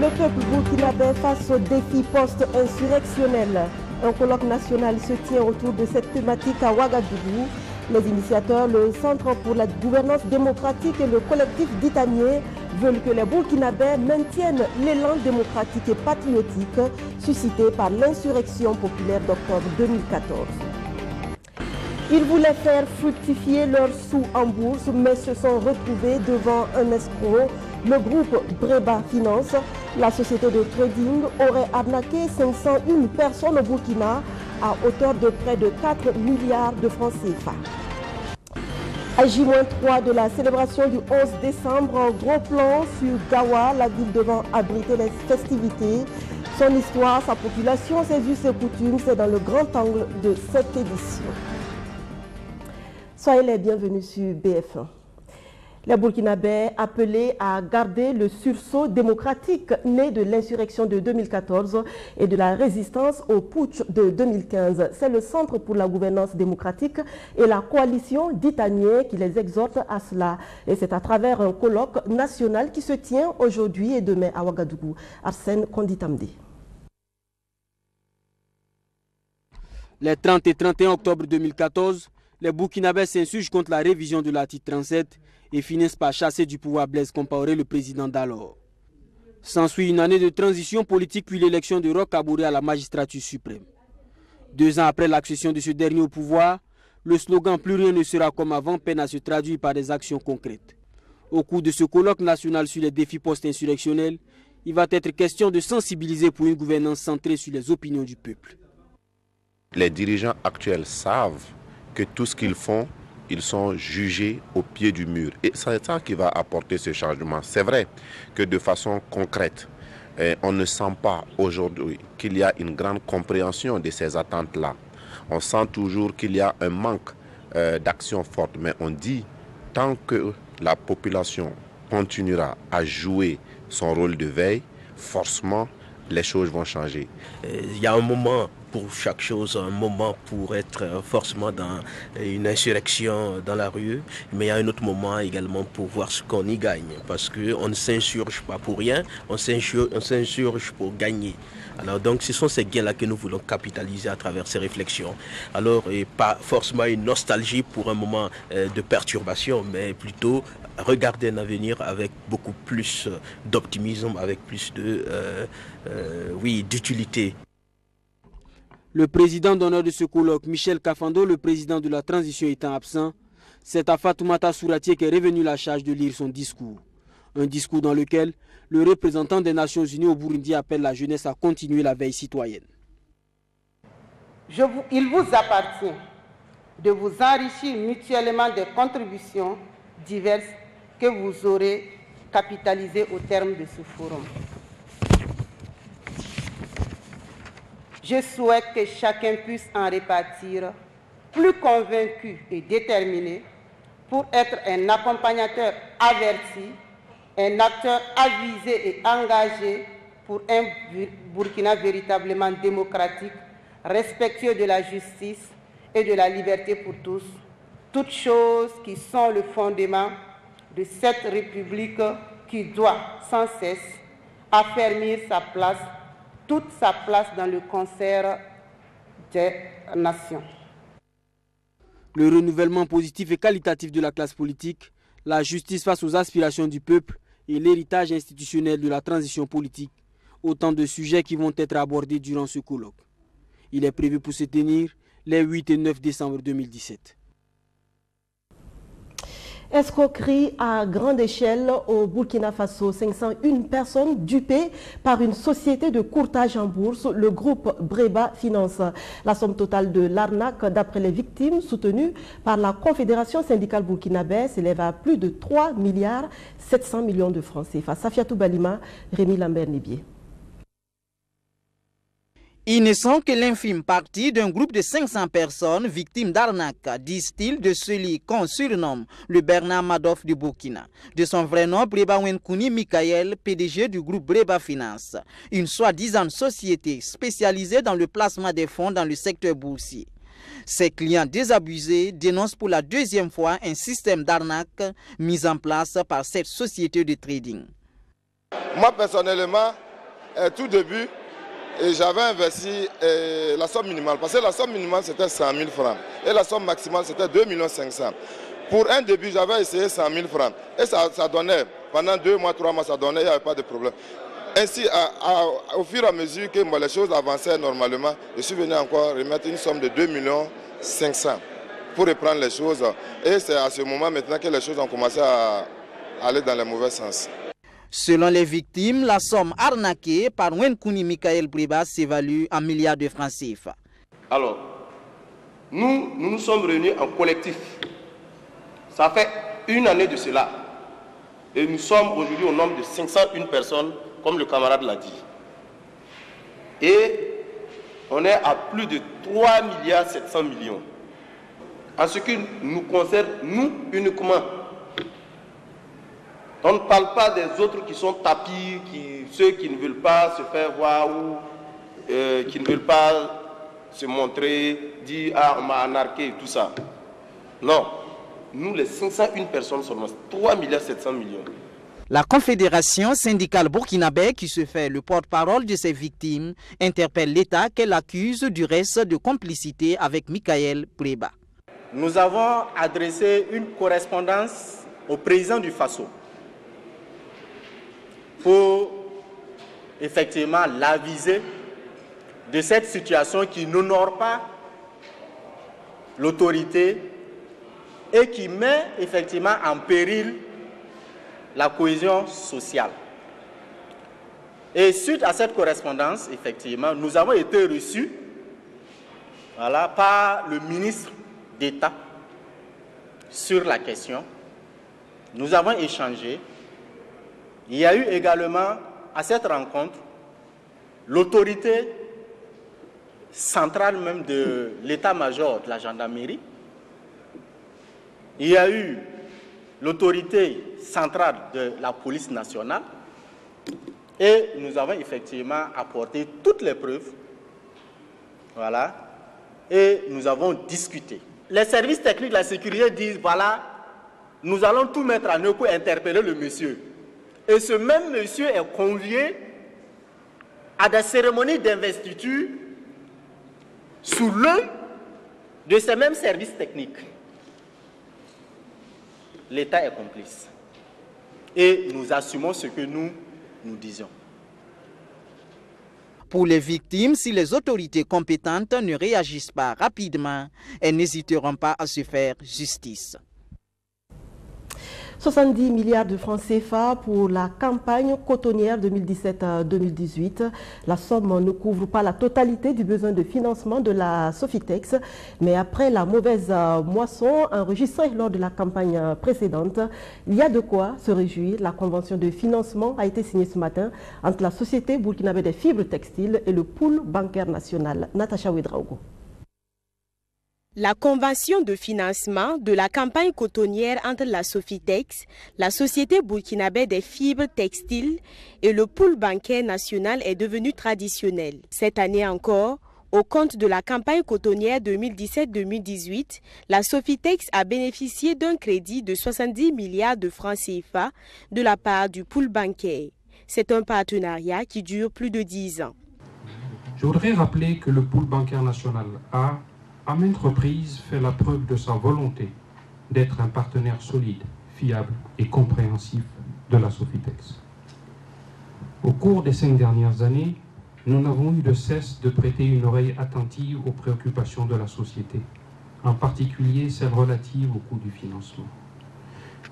Le peuple burkinabé face au défi post-insurrectionnel. Un colloque national se tient autour de cette thématique à Ouagadougou. Les initiateurs, le Centre pour la gouvernance démocratique et le collectif d'Itanier veulent que les Burkinabés maintiennent l'élan démocratique et patriotique suscité par l'insurrection populaire d'octobre 2014. Ils voulaient faire fructifier leurs sous en bourse, mais se sont retrouvés devant un escroc. Le groupe Breba Finance, la société de trading, aurait arnaqué 501 personnes au Burkina à hauteur de près de 4 milliards de francs CFA. À J-3 de la célébration du 11 décembre, en gros plan sur Gawa, la ville devant abriter les festivités. Son histoire, sa population, ses us et coutumes, c'est dans le grand angle de cette édition. Soyez les bienvenus sur BF1. Les Burkinabés appelés à garder le sursaut démocratique né de l'insurrection de 2014 et de la résistance au putsch de 2015. C'est le Centre pour la gouvernance démocratique et la coalition d'Itanier qui les exhorte à cela. Et c'est à travers un colloque national qui se tient aujourd'hui et demain à Ouagadougou. Arsène Konditamde. Les 30 et 31 octobre 2014, les Burkinabés s'insurgent contre la révision de l'article 37 et finissent par chasser du pouvoir Blaise Compaoré, le président d'alors. S'ensuit une année de transition politique puis l'élection de Roch Kaboré à la magistrature suprême. 2 ans après l'accession de ce dernier au pouvoir, le slogan « Plus rien ne sera comme avant » peine à se traduire par des actions concrètes. Au cours de ce colloque national sur les défis post-insurrectionnels, il va être question de sensibiliser pour une gouvernance centrée sur les opinions du peuple. Les dirigeants actuels savent que tout ce qu'ils font, ils sont jugés au pied du mur. Et c'est ça qui va apporter ce changement. C'est vrai que de façon concrète, on ne sent pas aujourd'hui qu'il y a une grande compréhension de ces attentes-là. On sent toujours qu'il y a un manque d'action forte. Mais on dit, tant que la population continuera à jouer son rôle de veille, forcément, les choses vont changer. Il y a un moment pour chaque chose, un moment pour être forcément dans une insurrection dans la rue, mais il y a un autre moment également pour voir ce qu'on y gagne, parce qu'on ne s'insurge pas pour rien, on s'insurge pour gagner. Alors donc ce sont ces gains-là que nous voulons capitaliser à travers ces réflexions. Alors et pas forcément une nostalgie pour un moment de perturbation, mais plutôt regarder un avenir avec beaucoup plus d'optimisme, avec plus d'utilité. Le président d'honneur de ce colloque, Michel Kafando, le président de la transition étant absent, c'est à Fatoumata Souratié qu'est revenue la charge de lire son discours. Un discours dans lequel le représentant des Nations Unies au Burundi appelle la jeunesse à continuer la veille citoyenne. Il vous appartient de vous enrichir mutuellement des contributions diverses que vous aurez capitalisées au terme de ce forum. Je souhaite que chacun puisse en répartir plus convaincu et déterminé pour être un accompagnateur averti, un acteur avisé et engagé pour un Burkina véritablement démocratique, respectueux de la justice et de la liberté pour tous, toutes choses qui sont le fondement de cette République qui doit sans cesse affermir sa place, toute sa place dans le concert des nations. Le renouvellement positif et qualitatif de la classe politique, la justice face aux aspirations du peuple et l'héritage institutionnel de la transition politique, autant de sujets qui vont être abordés durant ce colloque. Il est prévu pour se tenir les 8 et 9 décembre 2017. Escroquerie à grande échelle au Burkina Faso. 501 personnes dupées par une société de courtage en bourse, le groupe Breba Finance. La somme totale de l'arnaque, d'après les victimes soutenues par la Confédération syndicale burkinabé, s'élève à plus de 3 milliards 700 millions de francs CFA. Safiatou Balima, Rémi Lambert-Nébier. Ils ne sont que l'infime partie d'un groupe de 500 personnes victimes d'arnaque, disent-ils, de celui qu'on surnomme le Bernard Madoff du Burkina. De son vrai nom, Breba Wenkouni Mikael, PDG du groupe Breba Finance, une soi-disant société spécialisée dans le placement des fonds dans le secteur boursier. Ses clients désabusés dénoncent pour la 2e fois un système d'arnaque mis en place par cette société de trading. Moi, personnellement, tout début, j'avais investi la somme minimale. Parce que la somme minimale, c'était 100 000 francs. Et la somme maximale, c'était 2 500 000. Pour un début, j'avais essayé 100 000 francs. Et ça donnait, pendant 2 mois, 3 mois, ça donnait, il n'y avait pas de problème. Ainsi, au fur et à mesure que les choses avançaient normalement, je suis venu encore remettre une somme de 2 500 000 pour reprendre les choses. Et c'est à ce moment maintenant que les choses ont commencé à aller dans le mauvais sens. Selon les victimes, la somme arnaquée par Wenkouni Michael Préba s'évalue en milliards de francs CFA. Alors, nous nous sommes réunis en collectif. Ça fait une année de cela. Et nous sommes aujourd'hui au nombre de 501 personnes, comme le camarade l'a dit. Et on est à plus de 3 milliards 700 millions. En ce qui nous concerne, nous uniquement. On ne parle pas des autres qui sont tapis, ceux qui ne veulent pas se faire voir ou qui ne veulent pas se montrer, dire « Ah, on m'a arnaqué » et tout ça. Non. Nous, les 501 personnes seulement, 3 milliards 700 millions. La Confédération syndicale burkinabé, qui se fait le porte-parole de ses victimes, interpelle l'État qu'elle accuse du reste de complicité avec Michael Préba. Nous avons adressé une correspondance au président du Faso pour effectivement l'aviser de cette situation qui n'honore pas l'autorité et qui met effectivement en péril la cohésion sociale. Et suite à cette correspondance, effectivement, nous avons été reçus par le ministre d'État sur la question. Nous avons échangé. Il y a eu également à cette rencontre l'autorité centrale même de l'état-major de la gendarmerie. Il y a eu l'autorité centrale de la police nationale et nous avons effectivement apporté toutes les preuves. Voilà. Et nous avons discuté. Les services techniques de la sécurité disent, voilà, nous allons tout mettre en œuvre pour interpeller le monsieur. Et ce même monsieur est convié à des cérémonies d'investiture sous l'œil de ces mêmes services techniques. L'État est complice. Et nous assumons ce que nous disions. Pour les victimes, si les autorités compétentes ne réagissent pas rapidement, elles n'hésiteront pas à se faire justice. 70 milliards de francs CFA pour la campagne cotonnière 2017-2018. La somme ne couvre pas la totalité du besoin de financement de la Sofitex, mais après la mauvaise moisson enregistrée lors de la campagne précédente, il y a de quoi se réjouir. La convention de financement a été signée ce matin entre la Société burkinabé des fibres textiles et le pool bancaire national. Natacha Ouedraogo. La convention de financement de la campagne cotonnière entre la Sofitex, la Société burkinabé des fibres textiles et le pool bancaire national est devenue traditionnelle. Cette année encore, au compte de la campagne cotonnière 2017-2018, la Sofitex a bénéficié d'un crédit de 70 milliards de francs CFA de la part du pool bancaire. C'est un partenariat qui dure plus de 10 ans. Je voudrais rappeler que le pool bancaire national a, à maintes reprises, fait la preuve de sa volonté d'être un partenaire solide, fiable et compréhensif de la Sofitex. Au cours des 5 dernières années, nous n'avons eu de cesse de prêter une oreille attentive aux préoccupations de la société, en particulier celles relatives au coût du financement.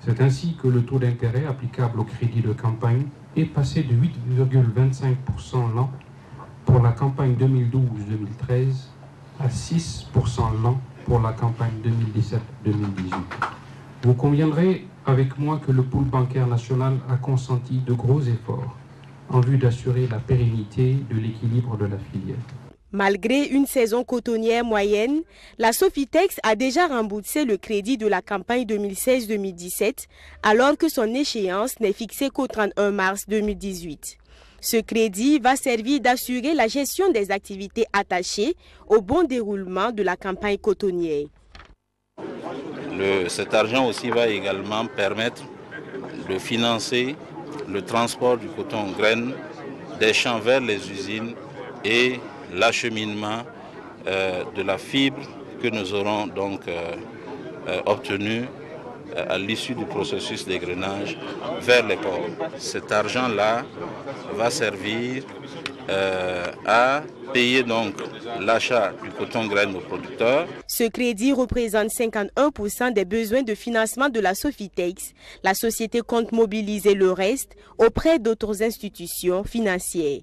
C'est ainsi que le taux d'intérêt applicable au crédit de campagne est passé de 8,25% l'an pour la campagne 2012-2013 à 6% l'an pour la campagne 2017-2018. Vous conviendrez avec moi que le pool bancaire national a consenti de gros efforts en vue d'assurer la pérennité de l'équilibre de la filière. Malgré une saison cotonnière moyenne, la Sofitex a déjà remboursé le crédit de la campagne 2016-2017 alors que son échéance n'est fixée qu'au 31 mars 2018. Ce crédit va servir d'assurer la gestion des activités attachées au bon déroulement de la campagne cotonnière. Cet argent aussi va également permettre de financer le transport du coton graine des champs vers les usines et l'acheminement de la fibre que nous aurons donc obtenue à l'issue du processus d'égrenage vers les ports. Cet argent-là va servir à payer donc l'achat du coton graine aux producteurs. Ce crédit représente 51% des besoins de financement de la Sofitex. La société compte mobiliser le reste auprès d'autres institutions financières.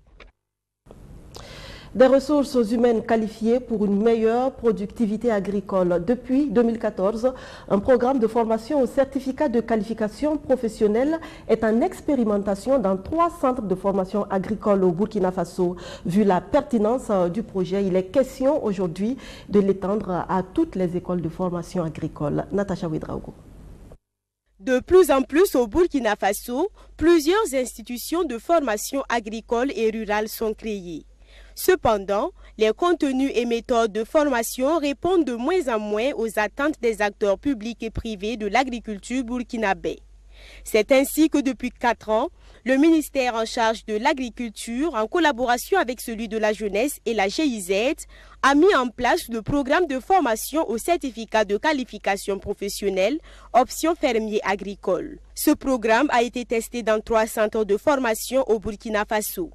Des ressources humaines qualifiées pour une meilleure productivité agricole. Depuis 2014, un programme de formation au certificat de qualification professionnelle est en expérimentation dans 3 centres de formation agricole au Burkina Faso. Vu la pertinence du projet, il est question aujourd'hui de l'étendre à toutes les écoles de formation agricole. Natacha Ouedraogo. De plus en plus au Burkina Faso, plusieurs institutions de formation agricole et rurale sont créées. Cependant, les contenus et méthodes de formation répondent de moins en moins aux attentes des acteurs publics et privés de l'agriculture burkinabé. C'est ainsi que depuis 4 ans, le ministère en charge de l'agriculture, en collaboration avec celui de la jeunesse et la GIZ, a mis en place le programme de formation au certificat de qualification professionnelle, option fermier agricole. Ce programme a été testé dans 3 centres de formation au Burkina Faso.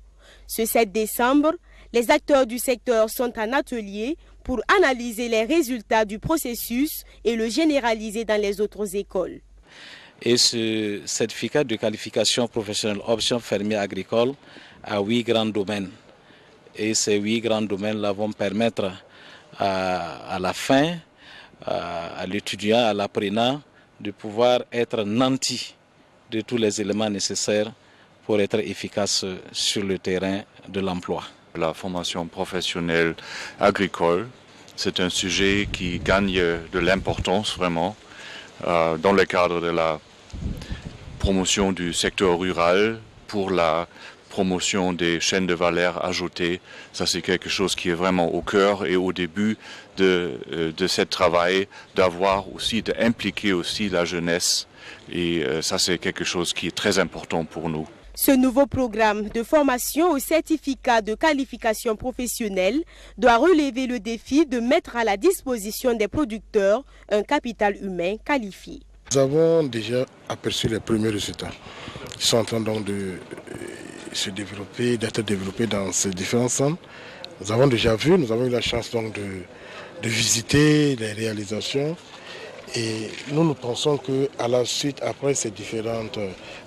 Ce 7 décembre, les acteurs du secteur sont en atelier pour analyser les résultats du processus et le généraliser dans les autres écoles. Et ce certificat de qualification professionnelle option fermier agricole a 8 grands domaines. Et ces 8 grands domaines-là vont permettre à la fin, à l'étudiant, à l'apprenant, de pouvoir être nanti de tous les éléments nécessaires pour être efficace sur le terrain de l'emploi. La formation professionnelle agricole, c'est un sujet qui gagne de l'importance vraiment dans le cadre de la promotion du secteur rural pour la promotion des chaînes de valeur ajoutées. Ça, c'est quelque chose qui est vraiment au cœur et au début de ce travail, d'impliquer aussi la jeunesse. Et ça, c'est quelque chose qui est très important pour nous. Ce nouveau programme de formation au certificat de qualification professionnelle doit relever le défi de mettre à la disposition des producteurs un capital humain qualifié. Nous avons déjà aperçu les premiers résultats qui sont en train donc de se développer, d'être développés dans ces différents centres. Nous avons déjà vu, nous avons eu la chance donc de visiter les réalisations. Et nous pensons qu'à la suite, après ces différentes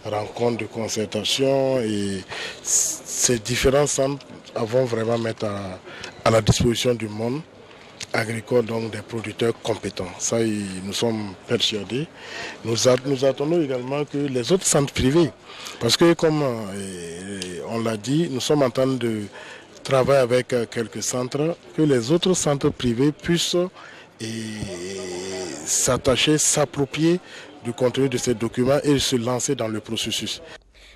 rencontres de concertation, et ces différents centres vont vraiment mettre à la disposition du monde agricole donc des producteurs compétents. Ça, nous sommes persuadés. Nous attendons également que les autres centres privés, parce que comme on l'a dit, nous sommes en train de travailler avec quelques centres, que les autres centres privés puissent s'attacher, s'approprier du contenu de ces documents et se lancer dans le processus.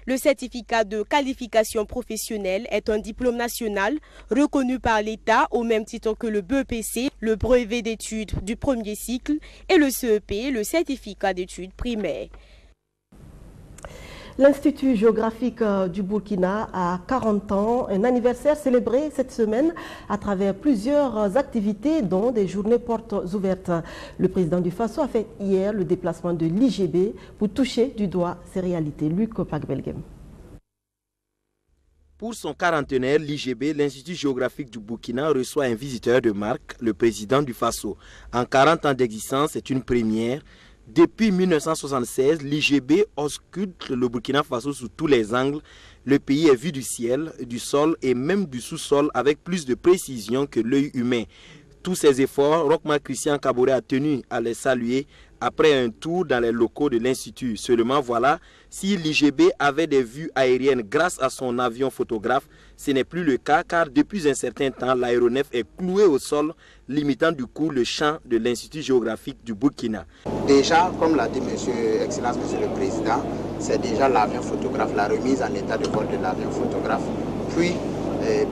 Le certificat de qualification professionnelle est un diplôme national reconnu par l'État au même titre que le BEPC, le brevet d'études du premier cycle, et le CEP, le certificat d'études primaires. L'Institut géographique du Burkina a 40 ans, un anniversaire célébré cette semaine à travers plusieurs activités dont des journées portes ouvertes. Le président du Faso a fait hier le déplacement de l'IGB pour toucher du doigt ces réalités. Luc Pagbelgem. Pour son quarantenaire, l'IGB, l'Institut géographique du Burkina, reçoit un visiteur de marque, le président du Faso. En 40 ans d'existence, c'est une première. Depuis 1976, l'IGB ausculte le Burkina Faso sous tous les angles. Le pays est vu du ciel, du sol et même du sous-sol avec plus de précision que l'œil humain. Tous ces efforts, Rochma Christian Kaboré a tenu à les saluer après un tour dans les locaux de l'Institut. Seulement voilà, si l'IGB avait des vues aériennes grâce à son avion photographe, ce n'est plus le cas car depuis un certain temps, l'aéronef est cloué au sol, limitant du coup le champ de l'Institut géographique du Burkina. Déjà, comme l'a dit Excellence Monsieur le Président, c'est déjà l'avion photographe, la remise en état de vol de l'avion photographe, puis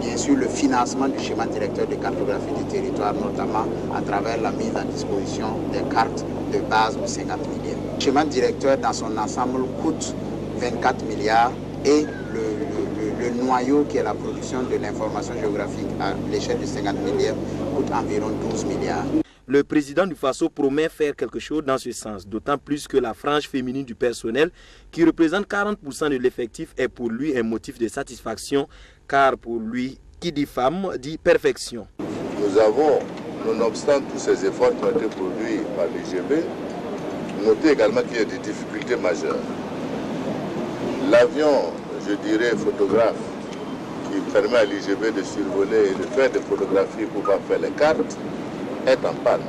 bien sûr le financement du schéma directeur de cartographie du territoire, notamment à travers la mise à disposition des cartes de base de 50 milliards. Le schéma directeur dans son ensemble coûte 24 milliards et le le noyau qui est la production de l'information géographique à l'échelle de 50 milliards coûte environ 12 milliards. Le président du Faso promet faire quelque chose dans ce sens, d'autant plus que la frange féminine du personnel, qui représente 40% de l'effectif, est pour lui un motif de satisfaction, car pour lui, qui dit femme, dit perfection. Nous avons, nonobstant tous ces efforts qui ont été produits par l'IGB, noté également qu'il y a des difficultés majeures. L'avion, je dirais, photographe, qui permet à l'IGB de survoler et de faire des photographies pour pouvoir faire les cartes, est en panne.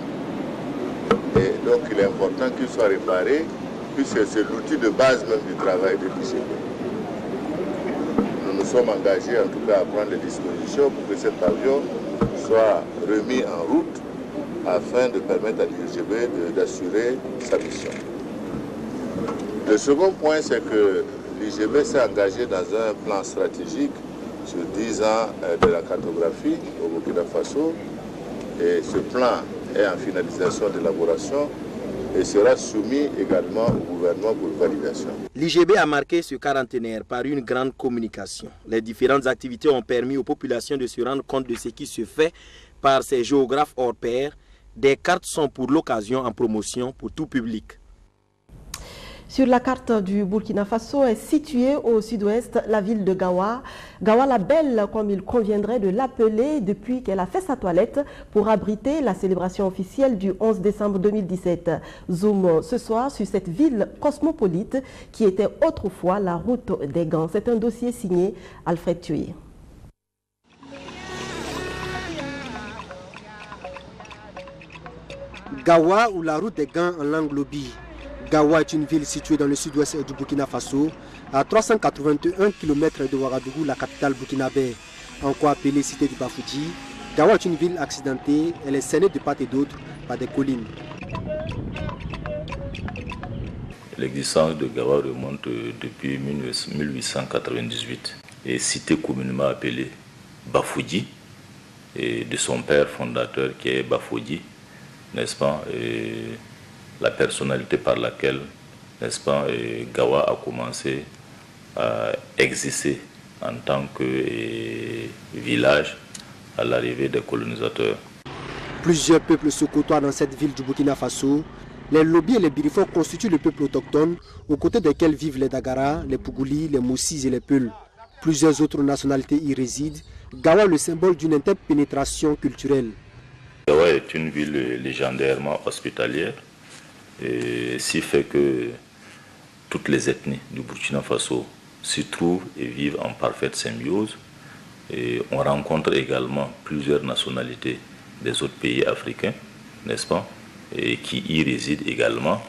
Et donc il est important qu'il soit réparé, puisque c'est l'outil de base même du travail de l'IGB. Nous nous sommes engagés en tout cas à prendre les dispositions pour que cet avion soit remis en route afin de permettre à l'IGB d'assurer sa mission. Le second point, c'est que l'IGB s'est engagé dans un plan stratégique sur 10 ans de la cartographie au Burkina Faso. Et ce plan est en finalisation d'élaboration et sera soumis également au gouvernement pour validation. L'IGB a marqué ce quarantenaire par une grande communication. Les différentes activités ont permis aux populations de se rendre compte de ce qui se fait par ces géographes hors pair. Des cartes sont pour l'occasion en promotion pour tout public. Sur la carte du Burkina Faso est située au sud-ouest la ville de Gawa. Gawa la Belle, comme il conviendrait de l'appeler, depuis qu'elle a fait sa toilette pour abriter la célébration officielle du 11 décembre 2017. Zoom ce soir sur cette ville cosmopolite qui était autrefois la route des Gants. C'est un dossier signé Alfred Thuy. Gawa ou la route des Gants en langue lobi. Gawa est une ville située dans le sud-ouest du Burkina Faso, à 381 km de Ouagadougou, la capitale burkinabé. Encore appelée cité du Bafouji, Gawa est une ville accidentée, elle est scellée de part et d'autre par des collines. L'existence de Gawa remonte depuis 1898 et est cité communément appelée Bafouji, et de son père fondateur qui est Bafouji, n'est-ce pas, et la personnalité par laquelle, n'est-ce pas, Gawa a commencé à exister en tant que village à l'arrivée des colonisateurs. Plusieurs peuples se côtoient dans cette ville du Burkina Faso. Les Lobi et les Birifo constituent le peuple autochtone, aux côtés desquels vivent les Dagara, les Pougouli, les Moussis et les Peuls. Plusieurs autres nationalités y résident. Gawa est le symbole d'une interpénétration culturelle. Gawa est une ville légendairement hospitalière, et ce qui fait que toutes les ethnies du Burkina Faso s'y trouvent et vivent en parfaite symbiose. Et on rencontre également plusieurs nationalités des autres pays africains, n'est-ce pas, et qui y résident également,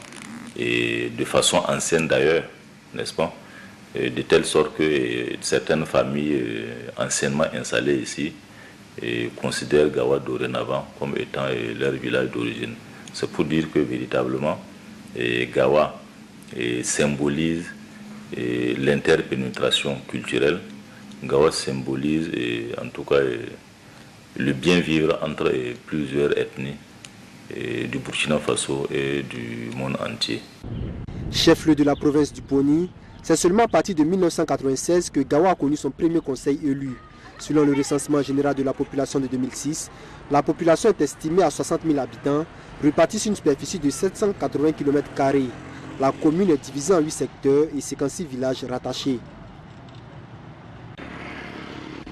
et de façon ancienne d'ailleurs, n'est-ce pas, et de telle sorte que certaines familles anciennement installées ici considèrent Gawa dorénavant comme étant leur village d'origine. C'est pour dire que véritablement, Gawa symbolise l'interpénétration culturelle. Gawa symbolise en tout cas le bien vivre entre plusieurs ethnies du Burkina Faso et du monde entier. Chef-lieu de la province du Poni, c'est seulement à partir de 1996 que Gawa a connu son premier conseil élu. Selon le recensement général de la population de 2006, la population est estimée à 60 000 habitants, répartis sur une superficie de 780 km². La commune est divisée en 8 secteurs et 56 villages rattachés.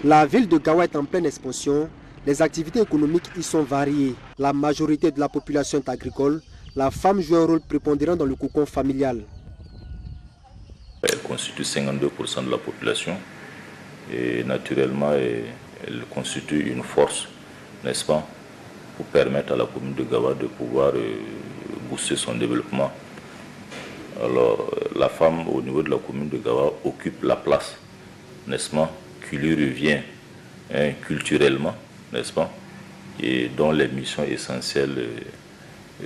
La ville de Gawa est en pleine expansion. Les activités économiques y sont variées. La majorité de la population est agricole. La femme joue un rôle prépondérant dans le cocon familial. Elle constitue 52% de la population et naturellement elle constitue une force, n'est-ce pas, pour permettre à la commune de Gawa de pouvoir booster son développement. Alors la femme au niveau de la commune de Gawa occupe la place, n'est-ce pas, qui lui revient culturellement, n'est-ce pas, et dont les missions essentielles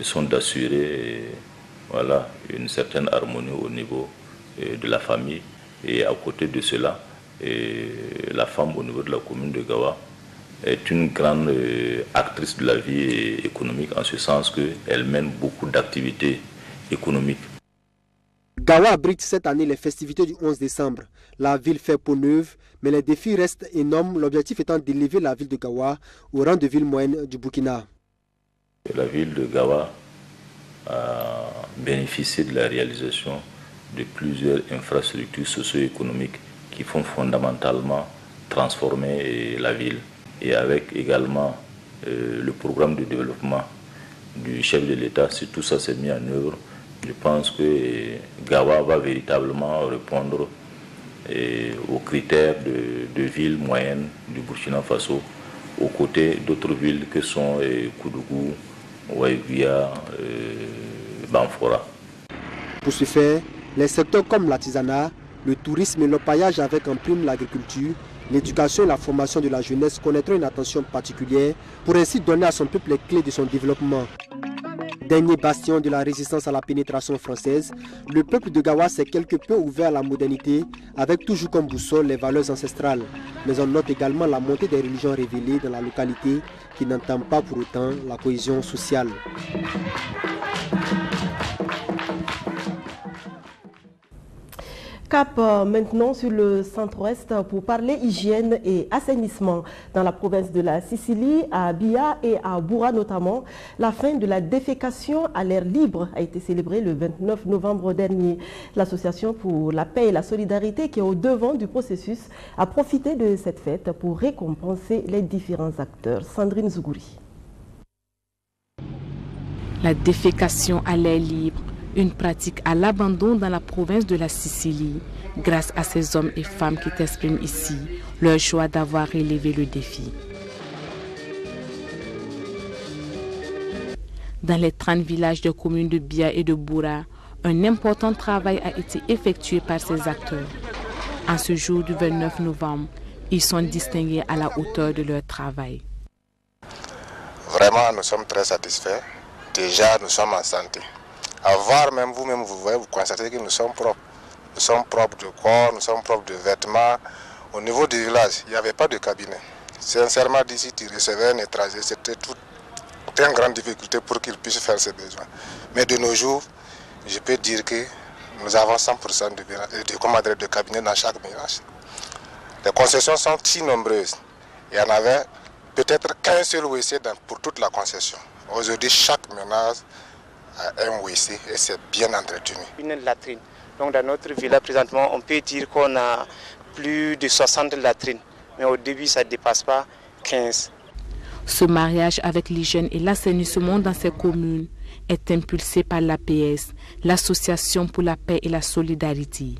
sont d'assurer voilà, une certaine harmonie au niveau de la famille. Et à côté de cela, la femme au niveau de la commune de Gawa est une grande actrice de la vie économique en ce sens qu'elle mène beaucoup d'activités économiques. Gawa abrite cette année les festivités du 11 décembre. La ville fait peau neuve, mais les défis restent énormes, l'objectif étant d'élever la ville de Gawa au rang de ville moyenne du Burkina. La ville de Gawa a bénéficié de la réalisation de plusieurs infrastructures socio-économiques qui font fondamentalement transformer la ville. Et avec également le programme de développement du chef de l'État, si tout ça s'est mis en œuvre, je pense que Gawa va véritablement répondre aux critères de ville moyenne du Burkina Faso, aux côtés d'autres villes que sont Koudougou, Ouaïguia, Banfora. Pour ce faire, les secteurs comme l'artisanat, le tourisme et le paillage avec en prime l'agriculture, l'éducation et la formation de la jeunesse connaîtront une attention particulière pour ainsi donner à son peuple les clés de son développement. Dernier bastion de la résistance à la pénétration française, le peuple de Gawa s'est quelque peu ouvert à la modernité avec toujours comme boussole les valeurs ancestrales. Mais on note également la montée des religions révélées dans la localité qui n'entament pas pour autant la cohésion sociale. Cap maintenant sur le centre-ouest pour parler hygiène et assainissement. Dans la province de la Sicile, à Bia et à Boura notamment, la fin de la défécation à l'air libre a été célébrée le 29 novembre dernier. L'association pour la paix et la solidarité qui est au devant du processus a profité de cette fête pour récompenser les différents acteurs. Sandrine Zougouri. La défécation à l'air libre, une pratique à l'abandon dans la province de la Sicile, grâce à ces hommes et femmes qui expriment ici leur joie d'avoir relevé le défi. Dans les 30 villages de communes de Bia et de Boura, un important travail a été effectué par ces acteurs. En ce jour du 29 novembre, ils sont distingués à la hauteur de leur travail. Vraiment, nous sommes très satisfaits. Déjà, nous sommes en santé. À voir même vous-même, vous constatez que nous sommes propres. Nous sommes propres de corps, nous sommes propres de vêtements. Au niveau du village, il n'y avait pas de cabinet. Sincèrement, d'ici, tu recevais un étranger, c'était une grande difficulté pour qu'il puisse faire ses besoins. Mais de nos jours, je peux dire que nous avons 100% de cabinet dans chaque village. Les concessions sont si nombreuses. Il y en avait peut-être qu'un seul WC pour toute la concession. Aujourd'hui, chaque ménage a un WC et c'est bien entretenu. Une latrine. Donc dans notre village présentement, on peut dire qu'on a plus de 60 latrines. Mais au début, ça ne dépasse pas 15. Ce mariage avec l'hygiène et l'assainissement dans ces communes est impulsé par l'APS, l'Association pour la paix et la solidarité.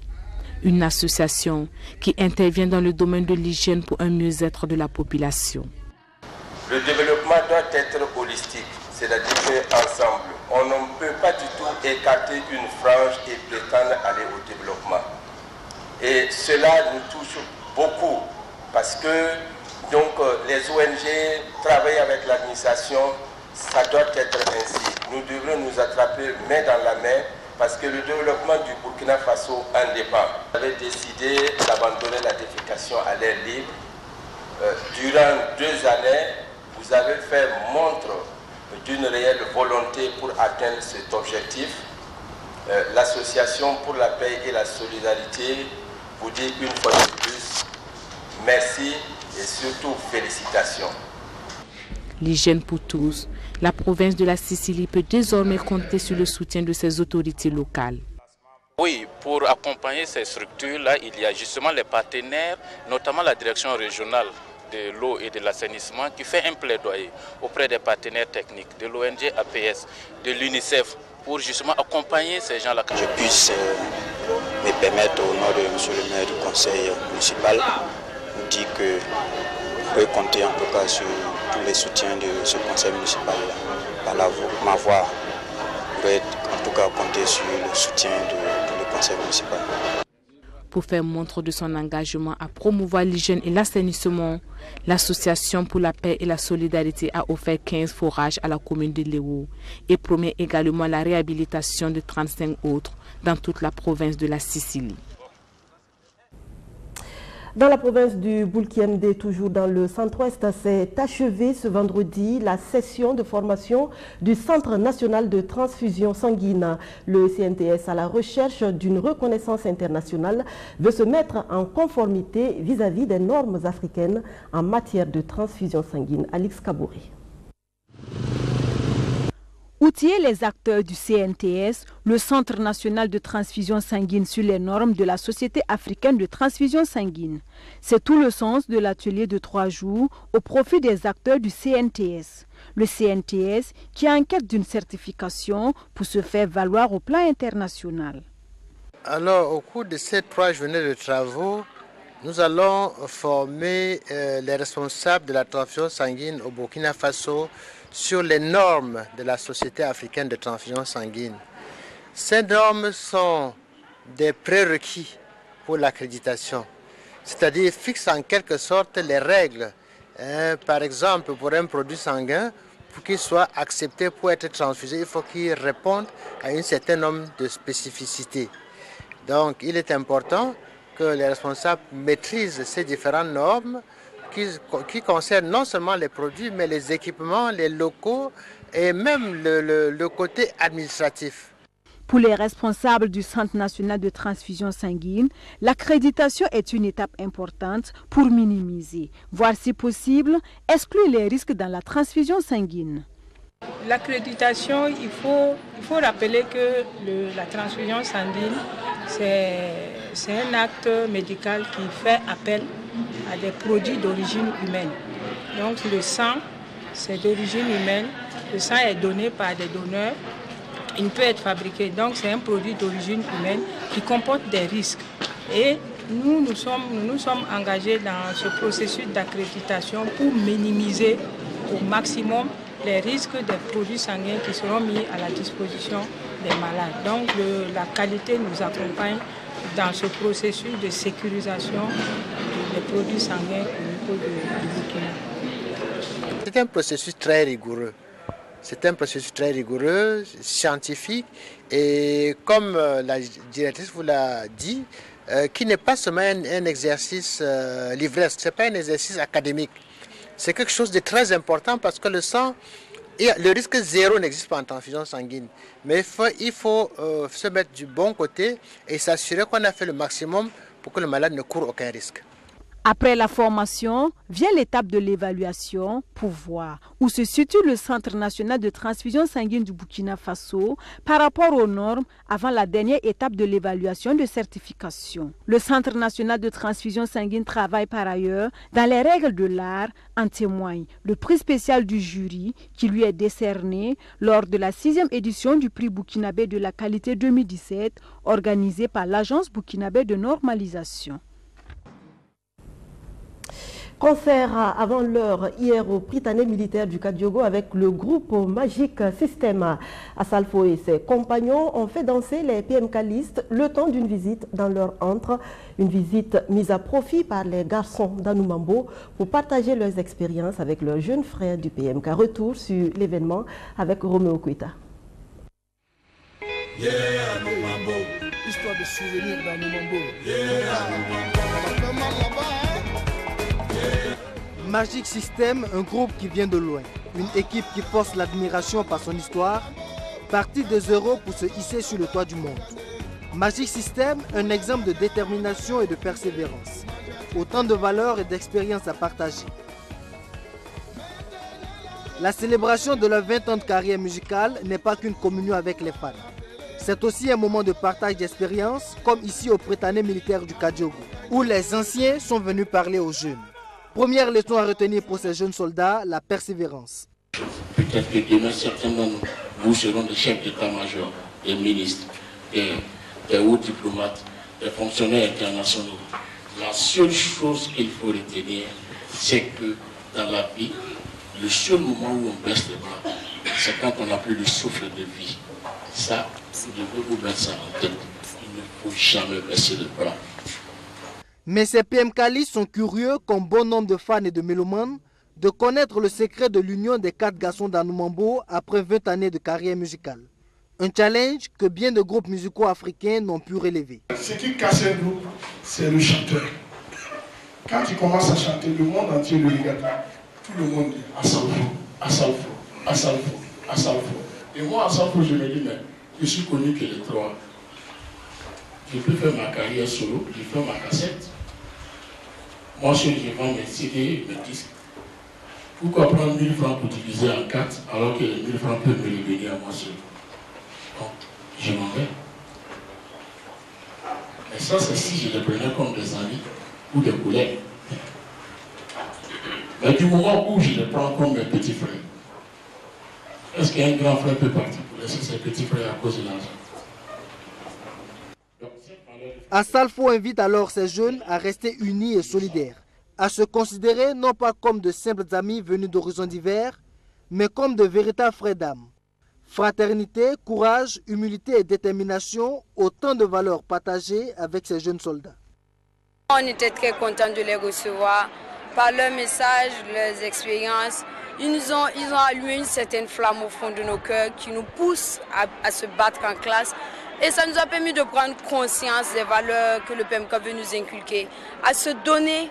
Une association qui intervient dans le domaine de l'hygiène pour un mieux-être de la population. Le développement doit être holistique, c'est-à-dire qu'ensemble, on ne peut pas du tout écarter une frange et prétendre aller au développement. Et cela nous touche beaucoup parce que donc, les ONG travaillent avec l'administration, ça doit être ainsi. Nous devons nous attraper main dans la main parce que le développement du Burkina Faso en dépend. Vous avez décidé d'abandonner la défécation à l'air libre. Durant 2 années, vous avez fait montre d'une réelle volonté pour atteindre cet objectif. L'Association pour la paix et la solidarité vous dit une fois de plus merci et surtout félicitations. L'hygiène pour tous, la province de la Sicile peut désormais compter sur le soutien de ses autorités locales. Oui, pour accompagner ces structures-là, il y a justement les partenaires, notamment la direction régionale de l'eau et de l'assainissement qui fait un plaidoyer auprès des partenaires techniques, de l'ONG APS, de l'UNICEF, pour justement accompagner ces gens-là. Je puisse me permettre au nom de M. le maire du conseil municipal de dire que vous pouvez compter en tout cas sur tous les soutiens de ce conseil municipal. Par ma voix, vous pouvez en tout cas compter sur le soutien de tout le conseil municipal. Pour faire montre de son engagement à promouvoir l'hygiène et l'assainissement, l'Association pour la paix et la solidarité a offert 15 forages à la commune de Léo et promet également la réhabilitation de 35 autres dans toute la province de la Sicile. Dans la province du Boulkiemde, toujours dans le centre-ouest, s'est achevée ce vendredi la session de formation du Centre national de transfusion sanguine. Le CNTS, à la recherche d'une reconnaissance internationale, veut se mettre en conformité vis-à-vis des normes africaines en matière de transfusion sanguine. Alix Kabouri. Outiller les acteurs du CNTS, le Centre national de transfusion sanguine, sur les normes de la Société africaine de transfusion sanguine. C'est tout le sens de l'atelier de 3 jours au profit des acteurs du CNTS. Le CNTS qui est en quête d'une certification pour se faire valoir au plan international. Alors, au cours de ces 3 journées de travaux, nous allons former les responsables de la transfusion sanguine au Burkina Faso sur les normes de la Société africaine de transfusion sanguine. Ces normes sont des prérequis pour l'accréditation, c'est-à-dire fixent en quelque sorte les règles. Par exemple, pour un produit sanguin, pour qu'il soit accepté pour être transfusé, il faut qu'il réponde à une certaine norme de spécificité. Donc, il est important que les responsables maîtrisent ces différentes normes qui concernent non seulement les produits, mais les équipements, les locaux et même le côté administratif. Pour les responsables du Centre national de transfusion sanguine, l'accréditation est une étape importante pour minimiser, voire si possible, exclure les risques dans la transfusion sanguine. L'accréditation, il faut rappeler que la transfusion sanguine, c'est un acte médical qui fait appel à des produits d'origine humaine. Donc le sang, c'est d'origine humaine. Le sang est donné par des donneurs. Il peut être fabriqué. Donc c'est un produit d'origine humaine qui comporte des risques. Et nous nous sommes engagés dans ce processus d'accréditation pour minimiser au maximum les risques des produits sanguins qui seront mis à la disposition des malades. Donc la qualité nous accompagne dans ce processus de sécurisation des produits sanguins au niveau du Burkina. C'est un processus très rigoureux. C'est un processus très rigoureux, scientifique, et comme la directrice vous l'a dit, qui n'est pas seulement un exercice livresque, ce n'est pas un exercice académique. C'est quelque chose de très important parce que le sang, le risque zéro n'existe pas en transfusion sanguine. Mais il faut se mettre du bon côté et s'assurer qu'on a fait le maximum pour que le malade ne court aucun risque. Après la formation, vient l'étape de l'évaluation pour voir où se situe le Centre national de transfusion sanguine du Burkina Faso par rapport aux normes avant la dernière étape de l'évaluation de certification. Le Centre national de transfusion sanguine travaille par ailleurs dans les règles de l'art, en témoigne le prix spécial du jury qui lui est décerné lors de la 6e édition du prix burkinabé de la qualité 2017 organisé par l'Agence burkinabé de normalisation. Concert avant l'heure hier au Prytanée militaire du Kadiogo avec le groupe Magic System. Assalfo et ses compagnons ont fait danser les PMKistes le temps d'une visite dans leur antre. Une visite mise à profit par les garçons d'Anoumambo pour partager leurs expériences avec leurs jeunes frères du PMK. Retour sur l'événement avec Roméo Kouita. Yeah, Anoumambo, histoire de souvenirs d'Anoumambo. Yeah, Anoumambo. Magic System, un groupe qui vient de loin, une équipe qui force l'admiration par son histoire, partie de zéro pour se hisser sur le toit du monde. Magic System, un exemple de détermination et de persévérance, autant de valeurs et d'expériences à partager. La célébration de leurs 20 ans de carrière musicale n'est pas qu'une communion avec les fans. C'est aussi un moment de partage d'expériences, comme ici au Prytanée militaire du Kadiogo, où les anciens sont venus parler aux jeunes. Première leçon à retenir pour ces jeunes soldats, la persévérance. Peut-être que demain, certains d'entre vous seront des chefs d'état-major, des ministres, des hauts diplomates, des fonctionnaires internationaux. La seule chose qu'il faut retenir, c'est que dans la vie, le seul moment où on baisse les bras, c'est quand on n'a plus le souffle de vie. Ça, vous devez vous mettre ça en tête. Il ne faut jamais baisser les bras. Mais ces PMKistes sont curieux, comme bon nombre de fans et de mélomanes, de connaître le secret de l'union des 4 garçons d'Anoumambo après 20 années de carrière musicale. Un challenge que bien de groupes musicaux africains n'ont pu relever. Ce qui casse un groupe, c'est le chanteur. Quand tu commences à chanter, le monde entier le regarde. Tout le monde dit Assalfo, Assalfo, Assalfo, Assalfo. Et moi, Assalfo, je me dis, mais je suis connu que les trois. Je peux faire ma carrière solo, je fais ma cassette. Moi, je vends mes CD, mes disques. Pourquoi prendre 1000 francs pour diviser en 4 alors que les 1000 francs peuvent me les donner à moi seul? Donc, je m'en vais. Mais ça, c'est si je les prenais comme des amis ou des collègues. Mais du moment où je les prends comme mes petits frères, est-ce qu'un grand frère peut partir pour laisser ses petits frères à cause de l'argent? Assalfo invite alors ces jeunes à rester unis et solidaires, à se considérer non pas comme de simples amis venus d'horizons divers, mais comme de véritables frères d'âme. Fraternité, courage, humilité et détermination, autant de valeurs partagées avec ces jeunes soldats. On était très contents de les recevoir par leurs messages, leurs expériences. Ils ont allumé une certaine flamme au fond de nos cœurs qui nous pousse à se battre en classe. Et ça nous a permis de prendre conscience des valeurs que le PMK veut nous inculquer, à se donner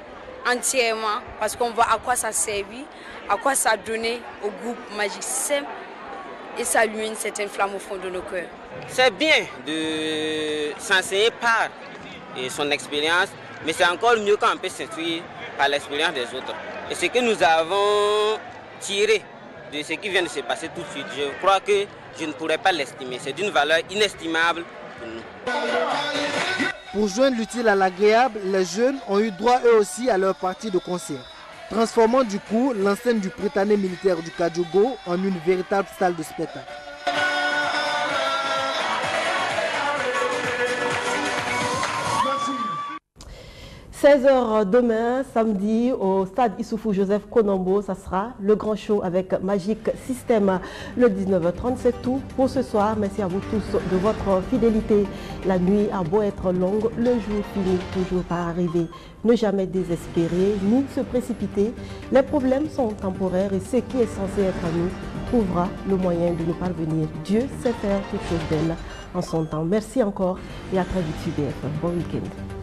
entièrement, parce qu'on voit à quoi ça a servi, à quoi ça a donné au groupe Magic System, et ça allume une certaine flamme au fond de nos cœurs. C'est bien de s'enseigner par son expérience, mais c'est encore mieux quand on peut s'instruire par l'expérience des autres. Et ce que nous avons tiré de ce qui vient de se passer tout de suite, je crois que je ne pourrais pas l'estimer. C'est d'une valeur inestimable pour nous. Pour joindre l'utile à l'agréable, les jeunes ont eu droit eux aussi à leur partie de concert, transformant du coup l'enceinte du Prétané militaire du Kadiogo en une véritable salle de spectacle. 16h demain, samedi, au stade Issoufou Joseph Konambo, ça sera le grand show avec Magic System. Le 19h30, c'est tout pour ce soir. Merci à vous tous de votre fidélité. La nuit a beau être longue, le jour finit toujours par arriver. Ne jamais désespérer, ni se précipiter. Les problèmes sont temporaires et ce qui est censé être à nous trouvera le moyen de nous parvenir. Dieu sait faire toutes choses belles en son temps. Merci encore et à très vite sur BFM. Bon week-end.